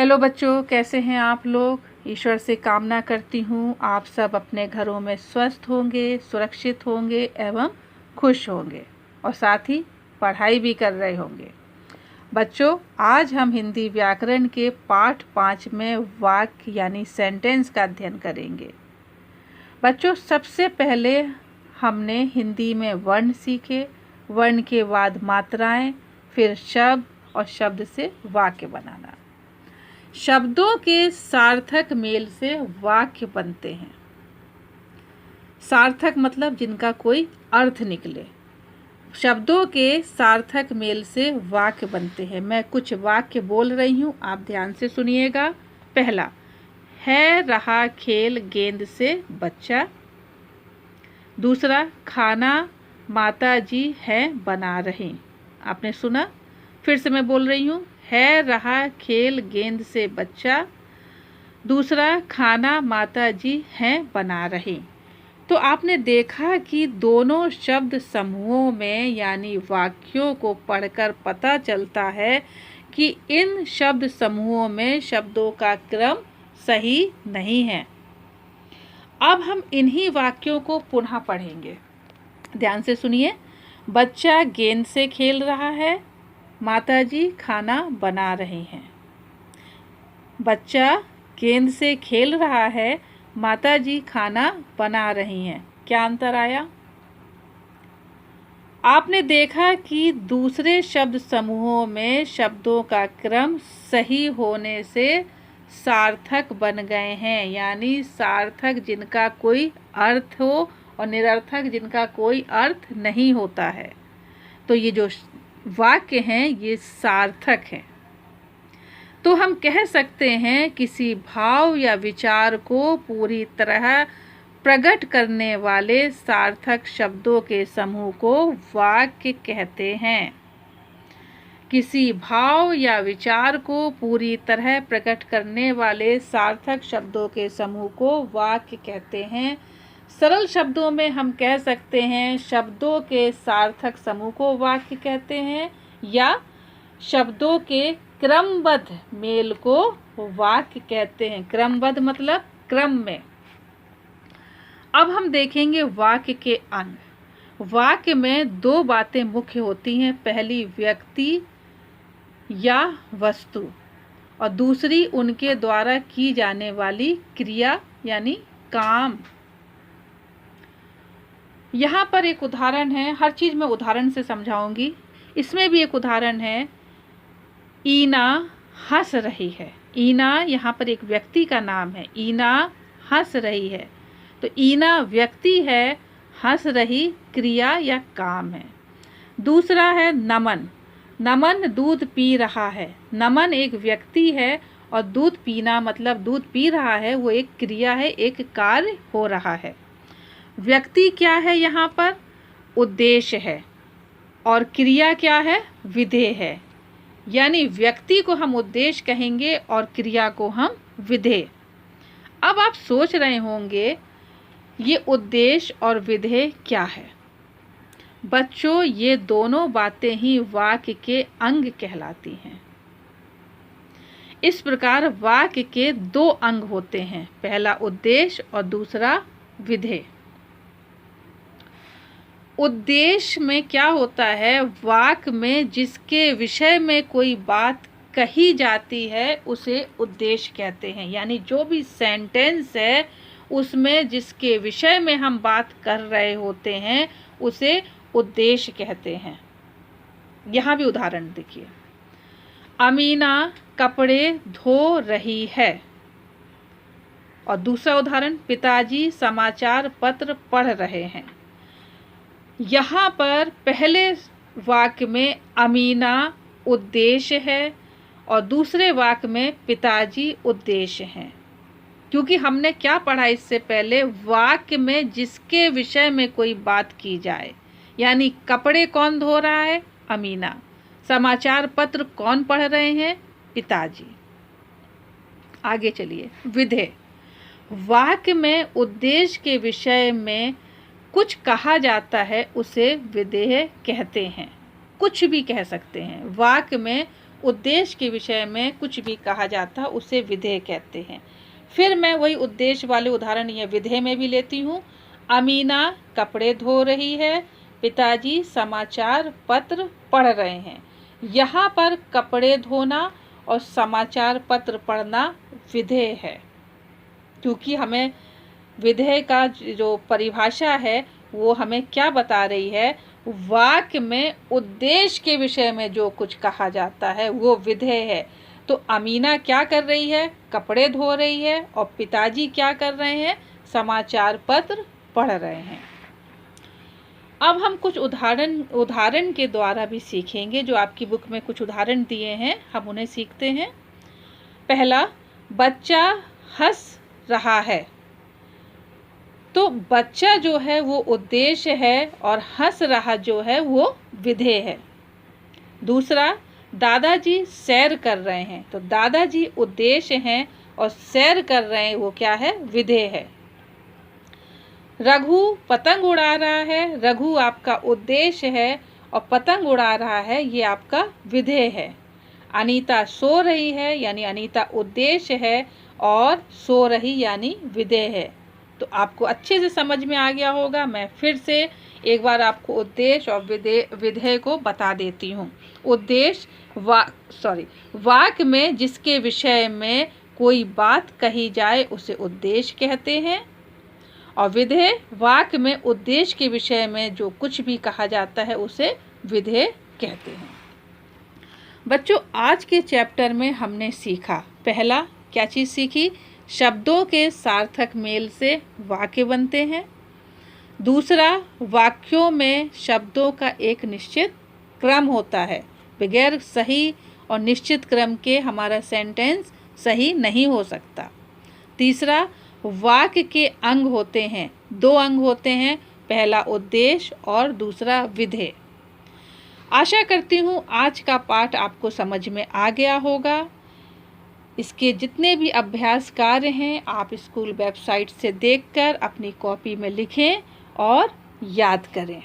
Hello बच्चों, कैसे हैं आप लोग। ईश्वर से कामना करती हूँ आप सब अपने घरों में स्वस्थ होंगे, सुरक्षित होंगे एवं खुश होंगे और साथ ही पढ़ाई भी कर रहे होंगे। बच्चों, आज हम हिंदी व्याकरण के पाठ 5 में वाक्य यानी सेंटेंस का अध्ययन करेंगे। बच्चों, सबसे पहले हमने हिंदी में वर्ण सीखे, वर्ण के बाद मात्राएं, फिर शब्द और शब्द से वाक्य बनाना। शब्दों के सार्थक मेल से वाक्य बनते हैं। सार्थक मतलब जिनका कोई अर्थ निकले। शब्दों के सार्थक मेल से वाक्य बनते हैं। मैं कुछ वाक्य बोल रही हूँ, आप ध्यान से सुनिएगा। पहला, है रहा खेल गेंद से बच्चा। दूसरा, खाना माता जी है बना रहे। आपने सुना? फिर से मैं बोल रही हूँ, है रहा खेल गेंद से बच्चा। दूसरा, खाना माता जी हैं बना रहे। तो आपने देखा कि दोनों शब्द समूहों में यानी वाक्यों को पढ़कर पता चलता है कि इन शब्द समूहों में शब्दों का क्रम सही नहीं है। अब हम इन्हीं वाक्यों को पुनः पढ़ेंगे। ध्यान से सुनिए। बच्चा गेंद से खेल रहा है, माताजी खाना बना रही हैं। बच्चा गेंद से खेल रहा है, माताजी खाना बना रही हैं। क्या अंतर आया? आपने देखा कि दूसरे शब्द समूहों में शब्दों का क्रम सही होने से सार्थक बन गए हैं, यानी सार्थक जिनका कोई अर्थ हो और निरर्थक जिनका कोई अर्थ नहीं होता है। तो ये जो वाक्य हैं ये सार्थक हैं। तो हम कह सकते हैं किसी भाव या विचार को पूरी तरह प्रकट करने वाले सार्थक शब्दों के समूह को वाक्य कहते हैं। किसी भाव या विचार को पूरी तरह प्रकट करने वाले सार्थक शब्दों के समूह को वाक्य कहते हैं। सरल शब्दों में हम कह सकते हैं शब्दों के सार्थक समूह को वाक्य कहते हैं या शब्दों के क्रमबद्ध मेल को वाक्य कहते हैं। क्रमबद्ध मतलब क्रम में। अब हम देखेंगे वाक्य के अंग। वाक्य में दो बातें मुख्य होती हैं। पहली व्यक्ति या वस्तु और दूसरी उनके द्वारा की जाने वाली क्रिया यानी काम। यहाँ पर एक उदाहरण है, हर चीज़ मैं उदाहरण से समझाऊंगी। इसमें भी एक उदाहरण है, ईना हंस रही है। ईना यहाँ पर एक व्यक्ति का नाम है। ईना हंस रही है, तो ईना व्यक्ति है, हंस रही क्रिया या काम है। दूसरा है नमन। नमन दूध पी रहा है। नमन एक व्यक्ति है और दूध पीना मतलब दूध पी रहा है, वो एक क्रिया है, एक कार्य हो रहा है। व्यक्ति क्या है यहाँ पर? उद्देश्य है और क्रिया क्या है? विधेय है। यानी व्यक्ति को हम उद्देश्य कहेंगे और क्रिया को हम विधेय। अब आप सोच रहे होंगे ये उद्देश्य और विधेय क्या है? बच्चों, ये दोनों बातें ही वाक्य के अंग कहलाती हैं। इस प्रकार वाक्य के दो अंग होते हैं, पहला उद्देश्य और दूसरा विधेय। उद्देश्य में क्या होता है? वाक्य में जिसके विषय में कोई बात कही जाती है उसे उद्देश्य कहते हैं। यानी जो भी सेंटेंस है उसमें जिसके विषय में हम बात कर रहे होते हैं उसे उद्देश्य कहते हैं। यहाँ भी उदाहरण देखिए। अमीना कपड़े धो रही है। और दूसरा उदाहरण, पिताजी समाचार पत्र पढ़ रहे हैं। यहाँ पर पहले वाक्य में अमीना उद्देश्य है और दूसरे वाक्य में पिताजी उद्देश्य हैं। क्योंकि हमने क्या पढ़ा इससे पहले? वाक्य में जिसके विषय में कोई बात की जाए, यानी कपड़े कौन धो रहा है? अमीना। समाचार पत्र कौन पढ़ रहे हैं? पिताजी। आगे चलिए। विधेय। वाक्य में उद्देश्य के विषय में कुछ कहा जाता है उसे विधेय कहते हैं। कुछ भी कह सकते हैं। वाक्य में उद्देश्य के विषय में कुछ भी कहा जाता है उसे विधेय कहते हैं। फिर मैं वही उद्देश्य वाले उदाहरण या विधेय में भी लेती हूँ। अमीना कपड़े धो रही है, पिताजी समाचार पत्र पढ़ रहे हैं। यहाँ पर कपड़े धोना और समाचार पत्र पढ़ना विधेय है, क्योंकि हमें विधेय का जो परिभाषा है वो हमें क्या बता रही है, वाक्य में उद्देश्य के विषय में जो कुछ कहा जाता है वो विधेय है। तो अमीना क्या कर रही है, कपड़े धो रही है, और पिताजी क्या कर रहे हैं, समाचार पत्र पढ़ रहे हैं। अब हम कुछ उदाहरण के द्वारा भी सीखेंगे। जो आपकी बुक में कुछ उदाहरण दिए हैं हम उन्हें सीखते हैं। पहला, बच्चा हंस रहा है। तो बच्चा जो है वो उद्देश्य है और हंस रहा जो है वो विधेय है। दूसरा, दादाजी सैर कर रहे हैं। तो दादाजी उद्देश्य हैं और सैर कर रहे हैं वो क्या है, विधेय है। रघु पतंग उड़ा रहा है। रघु आपका उद्देश्य है और पतंग उड़ा रहा है ये आपका विधेय है। अनीता सो रही है, यानी अनीता उद्देश्य है और सो रही यानी विधेय है। तो आपको अच्छे से समझ में आ गया होगा। मैं फिर से एक बार आपको उद्देश्य और विधेय को बता देती हूँ। उद्देश्य वाक्य में जिसके विषय में कोई बात कही जाए उसे उद्देश्य कहते हैं, और विधेय वाक्य में उद्देश्य के विषय में जो कुछ भी कहा जाता है उसे विधेय कहते हैं। बच्चों, आज के चैप्टर में हमने सीखा, पहला क्या चीज़ सीखी, शब्दों के सार्थक मेल से वाक्य बनते हैं। दूसरा, वाक्यों में शब्दों का एक निश्चित क्रम होता है, बगैर सही और निश्चित क्रम के हमारा सेंटेंस सही नहीं हो सकता। तीसरा, वाक्य के अंग होते हैं, 2 अंग होते हैं, पहला उद्देश्य और दूसरा विधेय। आशा करती हूँ आज का पाठ आपको समझ में आ गया होगा। इसके जितने भी अभ्यास कार्य हैं आप स्कूल वेबसाइट से देखकर अपनी कॉपी में लिखें और याद करें।